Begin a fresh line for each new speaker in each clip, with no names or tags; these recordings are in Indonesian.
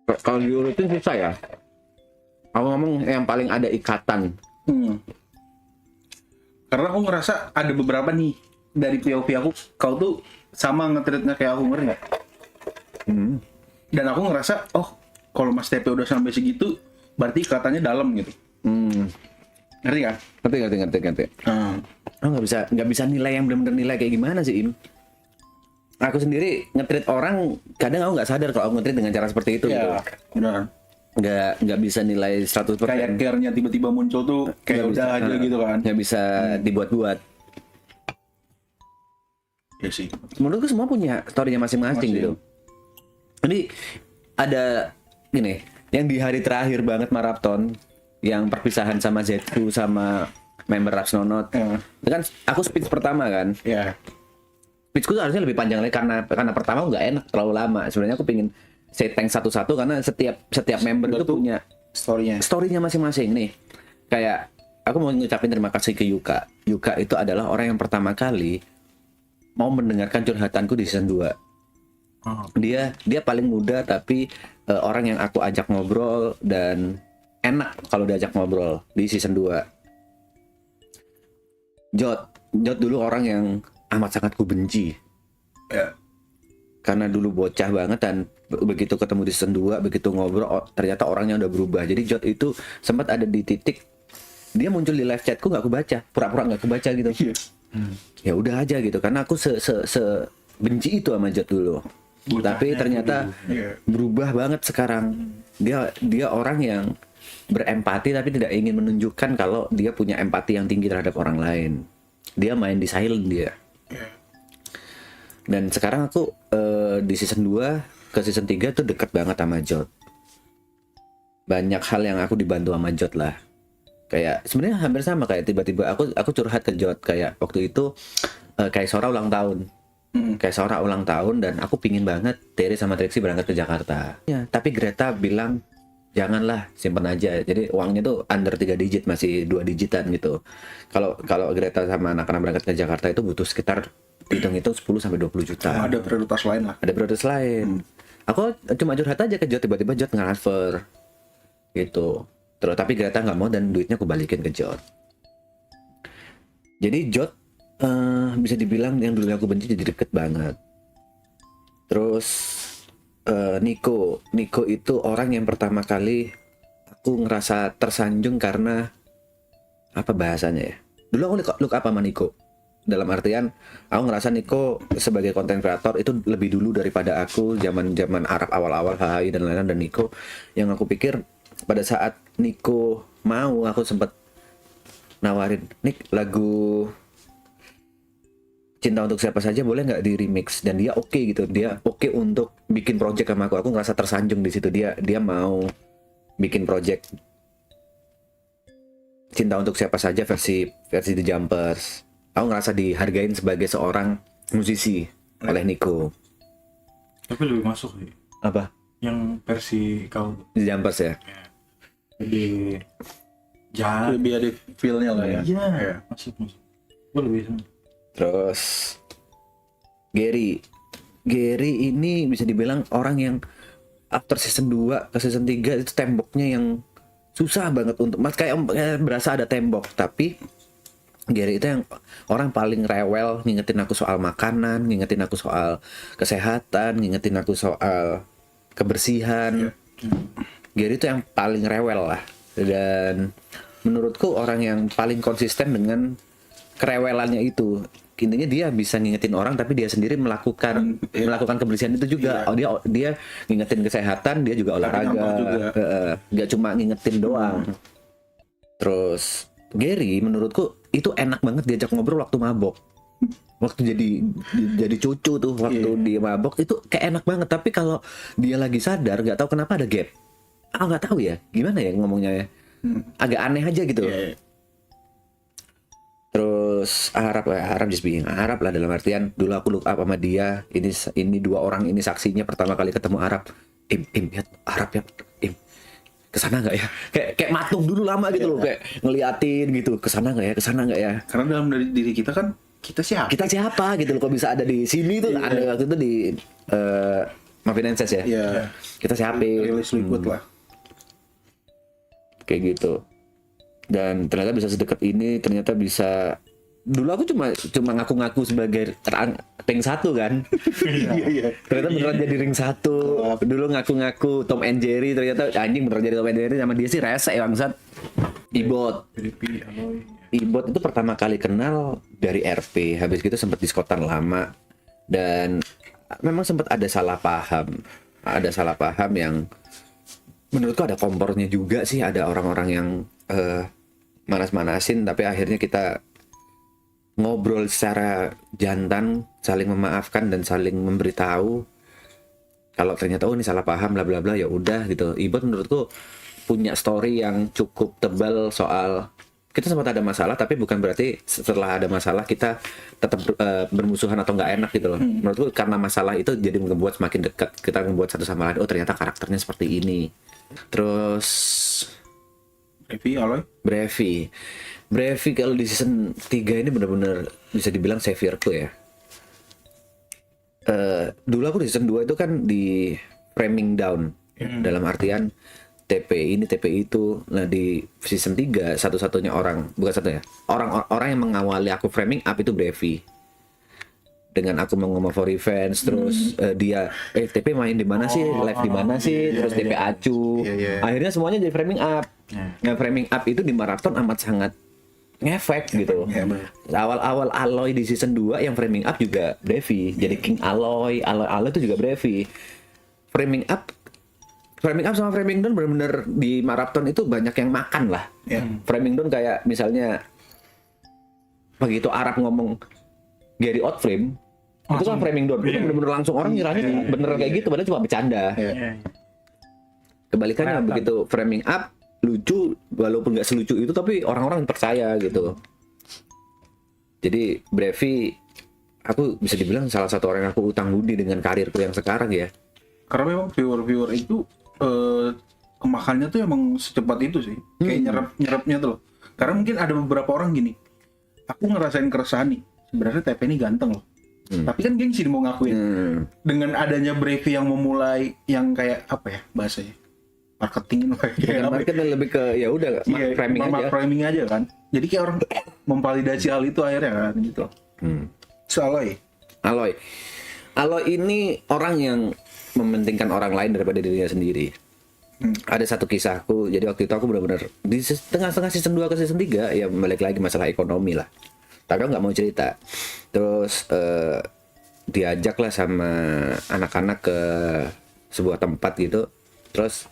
Kalau diurutin susah ya. Aku ngomong yang paling ada ikatan.
Karena aku ngerasa ada beberapa nih dari POV aku, kau tuh sama nge-treatnya kayak aku, ngerti nggak? Dan aku ngerasa, oh kalau Mas TP udah sampai segitu, berarti ikatannya dalam gitu. Ngerti kan?
Ngerti. Oh, nggak bisa nilai yang benar-benar nilai kayak gimana sih, Im. Aku sendiri nge-treat orang, kadang aku nggak sadar kalau aku nge-treat dengan cara seperti itu.
Iya, benar.
Nggak bisa nilai 100%.
Kayak care-nya tiba-tiba muncul tuh, kayak
Nggak
udah
bisa,
aja gitu kan.
nggak bisa dibuat-buat.
Iya sih.
Menurutku semua punya story-nya masing-masing gitu. Jadi ada gini, yang di hari terakhir banget maraton, yang perpisahan sama Zetsu sama member Rapsnonot. Itu kan aku speech pertama kan.
Iya.
Speechku tuh harusnya lebih panjang lagi karena pertama nggak enak terlalu lama. Sebenarnya aku pengen say thanks satu-satu karena setiap member itu punya story-nya masing-masing nih. Kayak aku mau ngucapin terima kasih ke Yuka. Yuka itu adalah orang yang pertama kali mau mendengarkan curhatanku di season 2. Dia paling muda tapi orang yang aku ajak ngobrol dan enak kalau diajak ngobrol di season 2. Jot dulu orang yang amat sangat ku benci.
Ya.
Karena dulu bocah banget dan begitu ketemu di season 2, begitu ngobrol ternyata orangnya udah berubah. Jadi Jot itu sempat ada di titik dia muncul di live chatku nggak aku baca, pura-pura nggak aku baca gitu. Ya udah aja gitu karena aku se benci itu sama Jot dulu. Tapi ternyata berubah banget sekarang. Dia orang yang berempati tapi tidak ingin menunjukkan kalau dia punya empati yang tinggi terhadap orang lain. Dia main di silent dia. Dan sekarang aku di season 2 ke season 3 tuh deket banget sama Jot. Banyak hal yang aku dibantu sama Jot lah. Kayak sebenarnya hampir sama kayak tiba-tiba aku curhat ke Jot kayak waktu itu kayak Sora ulang tahun. Kayak Sora ulang tahun dan aku pingin banget Terry sama Trixie berangkat ke Jakarta. Ya, tapi Greta bilang janganlah, simpen aja. Jadi uangnya tuh under 3 digit, masih 2 digitan gitu. Kalau Greta sama anak-anak berangkat ke Jakarta itu butuh sekitar hitung itu 10 sampai 20 juta.
Ada prioritas lain lah.
Ada prioritas lain. Aku cuma curhat aja ke Jot, tiba-tiba Jot nge-transfer gitu. Terus tapi Greta nggak mau dan duitnya aku balikin ke Jot. Jadi Jot bisa dibilang yang dulu aku benci jadi deket banget. Terus Nico itu orang yang pertama kali aku ngerasa tersanjung karena apa bahasanya ya? Dulu aku look up sama Nico. Dalam artian aku ngerasa Nico sebagai konten kreator itu lebih dulu daripada aku zaman Arab awal-awal HHI dan lain-lain. Dan Nico yang aku pikir pada saat Nico mau, aku sempat nawarin Nick lagu Cinta Untuk Siapa Saja boleh nggak di remix, dan dia oke gitu. Dia oke untuk bikin project sama aku ngerasa tersanjung di situ. Dia mau bikin project Cinta Untuk Siapa Saja versi The Jumpers. Aku ngerasa dihargain sebagai seorang musisi oleh Nico.
Tapi lebih masuk sih
Apa?
yang versi kau
The Jumpers ya?
lebih jahat.
Lebih ada feel-nya lah ya.
Iya, masuk. Gue lebih seneng.
Terus Gary ini bisa dibilang orang yang after season 2 ke season 3 itu temboknya yang susah banget untuk kayak berasa ada tembok, tapi Gary itu yang orang paling rewel, ngingetin aku soal makanan, ngingetin aku soal kesehatan, ngingetin aku soal kebersihan. Gary itu yang paling rewel lah, dan menurutku orang yang paling konsisten dengan kerewelannya itu. Intinya dia bisa ngingetin orang tapi dia sendiri melakukan kebersihan itu juga. Dia ngingetin kesehatan, dia juga olahraga. Nggak cuma ngingetin doang. Terus Gary menurutku itu enak banget diajak ngobrol waktu mabok. Waktu jadi cucu tuh waktu dia mabok itu kayak enak banget. Tapi kalau dia lagi sadar nggak tahu kenapa ada gap. Nggak tahu ya gimana ya ngomongnya ya. Agak aneh aja gitu. Terus Arab just being Arab lah, dalam artian dulu aku look up sama dia. Ini dua orang ini saksinya pertama kali ketemu Arab. Im lihat Arab ya, Im kesana nggak ya? Kayak matung dulu lama gitu loh, kayak ngeliatin gitu, kesana nggak ya?
Karena dalam diri kita kan kita siapa?
Kita siapa gitu loh, kok bisa ada di sini tuh. Ada waktu itu di maafin Ences ya.
ya
Kita siapin
rilis liquid lah.
kayak gitu. Dan ternyata bisa sedekat ini, ternyata bisa. Dulu aku cuma ngaku-ngaku sebagai ring 1 kan.
Iya.
Ternyata beneran jadi ring 1. Dulu ngaku-ngaku Tom and Jerry, ternyata anjing beneran jadi Tom and Jerry. Sama dia sih rese bangsat. Ibot.
Creepy, Aloy.
Ibot itu pertama kali kenal dari RP. Habis itu sempat diskotan lama. Dan memang sempat ada salah paham. Ada salah paham yang menurutku ada kompornya juga sih. Ada orang-orang yang manas-manasin, tapi akhirnya kita ngobrol secara jantan, saling memaafkan dan saling memberitahu kalau ternyata ini salah paham bla bla bla, ya udah gitu. Ibot menurutku punya story yang cukup tebal soal kita sempat ada masalah, tapi bukan berarti setelah ada masalah kita tetap bermusuhan atau nggak enak gitu loh. Menurutku karena masalah itu jadi membuat semakin dekat, kita membuat satu sama lain. Oh ternyata karakternya seperti ini. Terus Brevi kalau di season 3 ini benar-benar bisa dibilang saviorku ya. Dulu aku di season 2 itu kan di framing down. Dalam artian TP ini, TP itu. Nah di season 3 satu-satunya orang, bukan satunya, orang yang mengawali aku framing up itu Brevi. Dengan aku mau ngomong for revenge, terus dia TP main di mana sih, live di mana sih, terus TP acu. Akhirnya semuanya jadi framing up. Nah, framing up itu di maraton amat sangat ngefek gitu. Awal-awal Aloy di season 2 yang framing up juga Brevi. Jadi King Aloy itu juga Brevi. Framing up sama framing down benar-benar di maraton itu banyak yang makan lah. Framing down kayak misalnya begitu Arab ngomong Gary Outframe, itu kan framing down. Itu benar-benar langsung orang ngiranya beneran kayak gitu, padahal cuma bercanda. Kebalikannya begitu framing up lucu, walaupun nggak selucu itu tapi orang-orang percaya gitu. Jadi Brevi, aku bisa dibilang salah satu orang yang aku utang budi dengan karirku yang sekarang ya.
Karena memang viewer itu kemakannya tuh emang secepat itu sih. Kayak nyerapnya tuh loh. Karena mungkin ada beberapa orang gini, aku ngerasain keresahan nih, sebenarnya TP ini ganteng loh. Tapi kan gengsi mau ngakuin. Dengan adanya Brevi yang memulai yang kayak apa ya bahasanya, marketing
Marketing lebih ke ya udah
framing aja kan. Jadi kayak orang memvalidasi hal itu akhirnya kan gitu. So, Aloy ini orang yang mementingkan orang lain daripada dirinya sendiri. Ada satu kisahku, jadi waktu itu aku benar-benar di tengah-tengah season 2 ke season 3 ya balik lagi masalah ekonomi lah. Tapi aku nggak mau cerita. Terus diajak lah sama anak-anak ke sebuah tempat gitu. Terus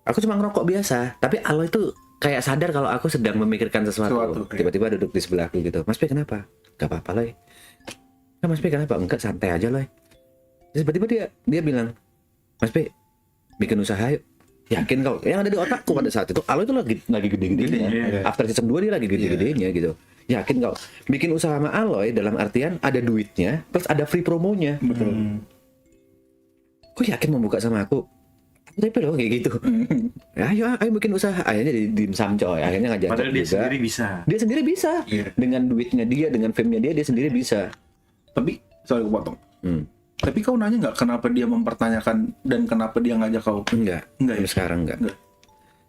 aku cuma ngerokok biasa, tapi Aloy itu kayak sadar kalau aku sedang memikirkan sesuatu. Tiba-tiba duduk di sebelahku gitu. Mas P kenapa? Gak apa-apa Loy. Nah, Mas P kenapa? Enggak, santai aja Loy. Terus tiba-tiba dia bilang, Mas P bikin usaha yuk. Yakin kau? Yang ada di otakku pada saat itu Aloy itu lagi gede-gedenya. After season 2 dia lagi gede-gedenya gitu. Yakin kau? Bikin usaha sama Aloy dalam artian ada duitnya, plus ada free promonya. Betul.
Kok yakin mau buka sama aku? TP loh kayak gitu. Ayo bikin usaha. Akhirnya di Sam coy. Akhirnya ngajak
Padahal dia
juga.
sendiri bisa.
Dia sendiri bisa. Dengan duitnya dia, dengan fame-nya dia sendiri bisa.
Tapi sorry aku potong. Tapi kau nanya nggak kenapa dia mempertanyakan dan kenapa dia ngajak kau?
Enggak
ya?
sekarang enggak.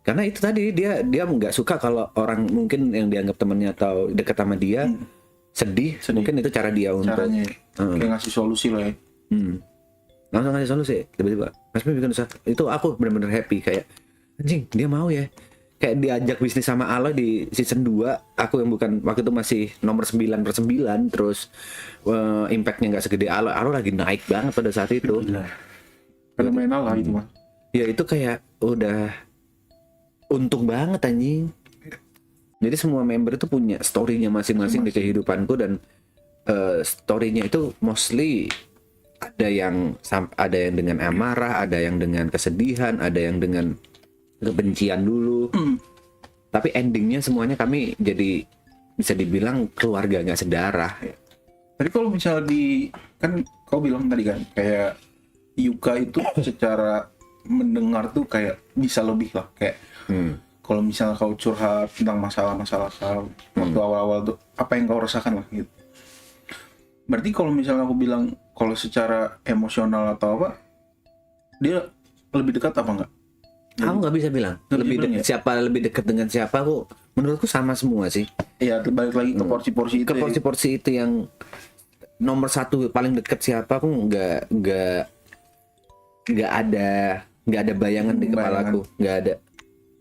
Karena itu tadi dia nggak suka kalau orang mungkin yang dianggap temannya atau dekat sama dia sedih. Mungkin itu cara dia untuk
caranya kayak ngasih solusi lah ya.
Langsung ngasih solusi. Tiba-tiba Mas P bikin usaha. Itu aku benar-benar happy kayak anjing dia mau ya. Kayak diajak bisnis sama Aloy di season 2, aku yang bukan waktu itu masih nomor 9/9, terus impactnya nggak segede Aloy. Aloy lagi naik banget pada saat itu.
Fenomenal lah itu mah.
Ya itu kayak udah untung banget anjing. Jadi semua member itu punya story-nya masing-masing di kehidupanku, dan story-nya itu mostly ada yang dengan amarah, ada yang dengan kesedihan, ada yang dengan kebencian dulu. Tapi endingnya semuanya kami jadi bisa dibilang keluarga nggak sedarah.
Tapi kalau misalnya kan kau bilang tadi kan kayak Yuka itu secara mendengar tuh kayak bisa lebih lah kayak kalau misalnya kau curhat tentang masalah-masalah waktu awal-awal tuh apa yang kau rasakan lah gitu. Berarti kalau misalnya aku bilang
kalau secara emosional atau apa, dia lebih dekat apa enggak?
Aku nggak bisa bilang
Nggak
lebih
bisa bilang
dekat siapa, lebih dekat dengan siapa. Aku menurutku sama semua sih.
Iya, balik lagi ke porsi-porsi itu.
Ke porsi-porsi itu yang nomor satu paling dekat siapa, aku nggak ada bayangan di kepalaku, nggak ada.